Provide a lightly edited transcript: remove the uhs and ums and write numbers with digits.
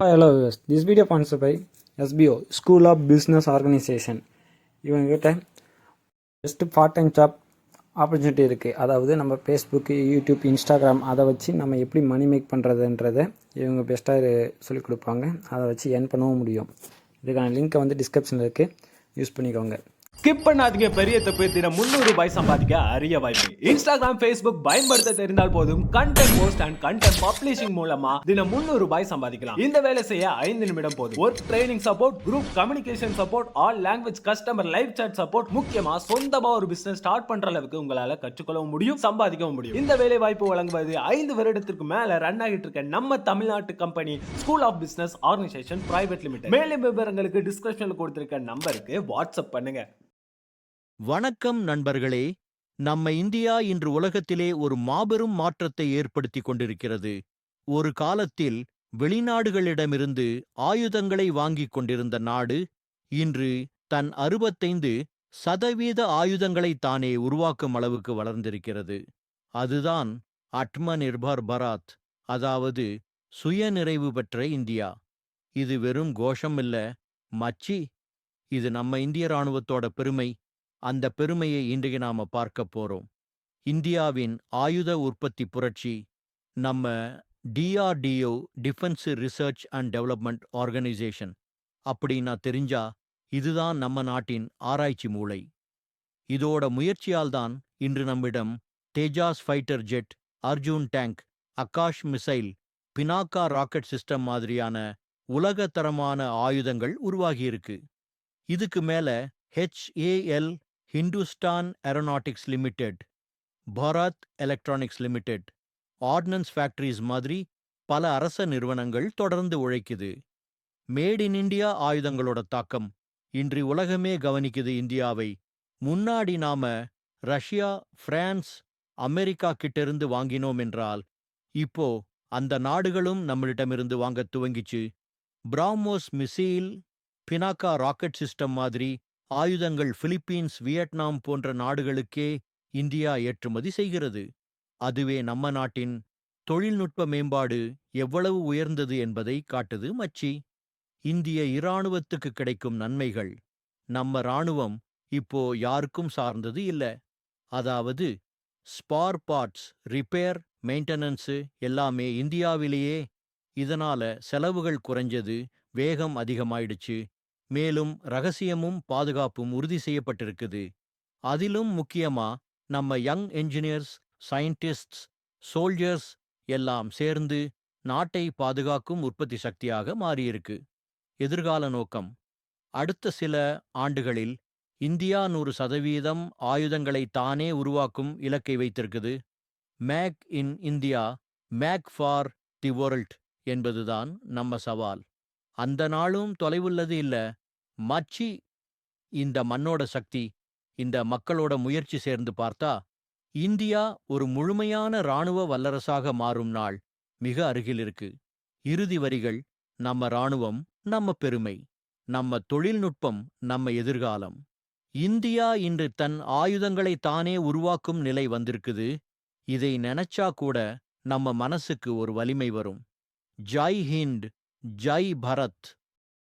Hello viewers, this video sponsored by SBO School of Business Organization. இவங்ககிட்ட best part time job opportunity இருக்குது. அதாவது நம்ம Facebook, YouTube, Instagram அதை வச்சு நம்ம எப்படி மணி மேக் பண்ணுறதுன்றதை இவங்க பெஸ்ட்டாக சொல்லிக் கொடுப்பாங்க. அதை வச்சு ஏர்ன் பண்ணவும் முடியும். இதுக்கான லிங்க்கை வந்து டிஸ்கிரிப்ஷனில் இருக்குது, யூஸ் பண்ணிக்கோங்க. ஸ்கிப் பண்ணாதீங்க. பெரிய தப்பு. தினம் 300 ரூபாய் சம்பாதிக்க அரிய வாய்ப்பு. இன்ஸ்டாகிராம், ஃபேஸ்புக் பயன்படுத்த தெரிந்தால் போதும் content post and content publishing மூலமா தினம் 300 ரூபாய் சம்பாதிக்கலாம். இந்த வேலை செய்ய 5 நிமிடம் போதும். Work training support, group communication support, all language customer live chat support, முக்கியமா சொந்தமா ஒரு பிசினஸ் ஸ்டார்ட் பண்ற அளவுக்கு உங்களால கற்றுக்கொள்ளவும் முடியும், சம்பாதிக்கவும் முடியும். இந்த வேலை வாய்ப்பு வழங்குவது 5 வருடத்திற்கு மேல ரன் ஆகிட்டு இருக்க நம்ம தமிழ்நாட்டு company school of business organisation private limited. மேலும் விவரங்களுக்கு டிஸ்கிரிப்ஷன்ல கொடுத்திருக்க நம்பருக்கு வாட்ஸ்அப் பண்ணுங்க. வணக்கம் நண்பர்களே. நம்ம இந்தியா இன்று உலகத்திலே ஒரு மாபெரும் மாற்றத்தை ஏற்படுத்தி கொண்டிருக்கிறது. ஒரு காலத்தில் வெளிநாடுகளிடமிருந்து ஆயுதங்களை வாங்கிக் கொண்டிருந்த நாடு இன்று தன் 65% ஆயுதங்களை தானே உருவாக்கும் அளவுக்கு வளர்ந்திருக்கிறது. அதுதான் ஆத்மநிர்பர் பாரத், அதாவது சுயநிறைவு பெற்ற இந்தியா. இது வெறும் கோஷம் இல்ல மச்சி, இது நம்ம இந்திய ராணுவத்தோட பெருமை. அந்த பெருமையை இன்றைக்கு நாம பார்க்க போறோம். இந்தியாவின் ஆயுத உற்பத்தி புரட்சி. நம்ம DRDO, defence research and development organisation அப்படின்னா தெரிஞ்சா இதுதான் நம்ம நாட்டின் ஆராய்ச்சி மூளை. இதோட முயற்சியால்தான் இன்று நம்மிடம் Tejas fighter jet, Arjun tank, Akash missile, Pinaka rocket system மாதிரியான உலகத்தரமான ஆயுதங்கள் உருவாகியிருக்கு. இதுக்கு மேல HAL, Hindustan aeronautics limited, Bharat electronics limited, ordnance factories மாதிரி பல அரச நிறுவனங்கள் தொடர்ந்து உழைக்குது. மேட் இன் இந்தியா ஆயுதங்களோட தாக்கம் இன்று உலகமே கவனிக்குது இந்தியாவை. முன்னாடி நாம ரஷ்யா, பிரான்ஸ், அமெரிக்கா கிட்டிருந்து வாங்கினோம் என்றால் இப்போ அந்த நாடுகளும் நம்மளிடமிருந்து வாங்க துவங்கிச்சு. BrahMos missile, Pinaka rocket system மாதிரி ஆயுதங்கள் பிலிப்பீன்ஸ், வியட்நாம் போன்ற நாடுகளுக்கே இந்தியா ஏற்றுமதி செய்கிறது. அதுவே நம்ம நாட்டின் தொழில்நுட்ப மேம்பாடு எவ்வளவு உயர்ந்தது என்பதை காட்டுது மச்சி. இந்திய இராணுவத்துக்கு கிடைக்கும் நன்மைகள். நம்ம ராணுவம் இப்போ யாருக்கும் சார்ந்தது இல்ல. அதாவது ஸ்பார் பார்ட்ஸ், ரிப்பேர், மெயின்டெனன்ஸு எல்லாமே இந்தியாவிலேயே. இதனால செலவுகள் குறைஞ்சது, வேகம் அதிகமாயிடுச்சு. மேலும் ரகசியமும் பாதுகாப்பும் உறுதி செய்யப்பட்டிருக்குது. அதிலும் முக்கியமா நம்ம யங் என்ஜினியர்ஸ், சயின்டிஸ்ட்ஸ், சோல்ஜர்ஸ் எல்லாம் சேர்ந்து நாட்டை பாதுகாக்கும் உற்பத்தி சக்தியாக மாறியிருக்கு. எதிர்கால நோக்கம். அடுத்த சில ஆண்டுகளில் இந்தியா 100% ஆயுதங்களை தானே உருவாக்கும் இலக்கை வைத்திருக்குது. Make in India, make for the world என்பதுதான் நம்ம சவால். அந்த நாளும் தொலைவுள்ளது இல்ல மச்சி. இந்த மண்ணோட சக்தி, இந்த மக்களோட முயற்சி சேர்ந்து பார்த்தா இந்தியா ஒரு முழுமையான இராணுவ வல்லரசாக மாறும் நாள் மிக அருகில் இருக்கு. இறுதி வரிகள். நம்ம இராணுவம் நம்ம பெருமை, நம்ம தொழில்நுட்பம் நம்ம எதிர்காலம். இந்தியா இன்று தன் ஆயுதங்களை தானே உருவாக்கும் நிலை வந்திருக்குது. இதை நினைச்சா கூட நம்ம மனசுக்கு ஒரு வலிமை வரும். ஜெய் ஹிந்த், ஜெய் பாரத்.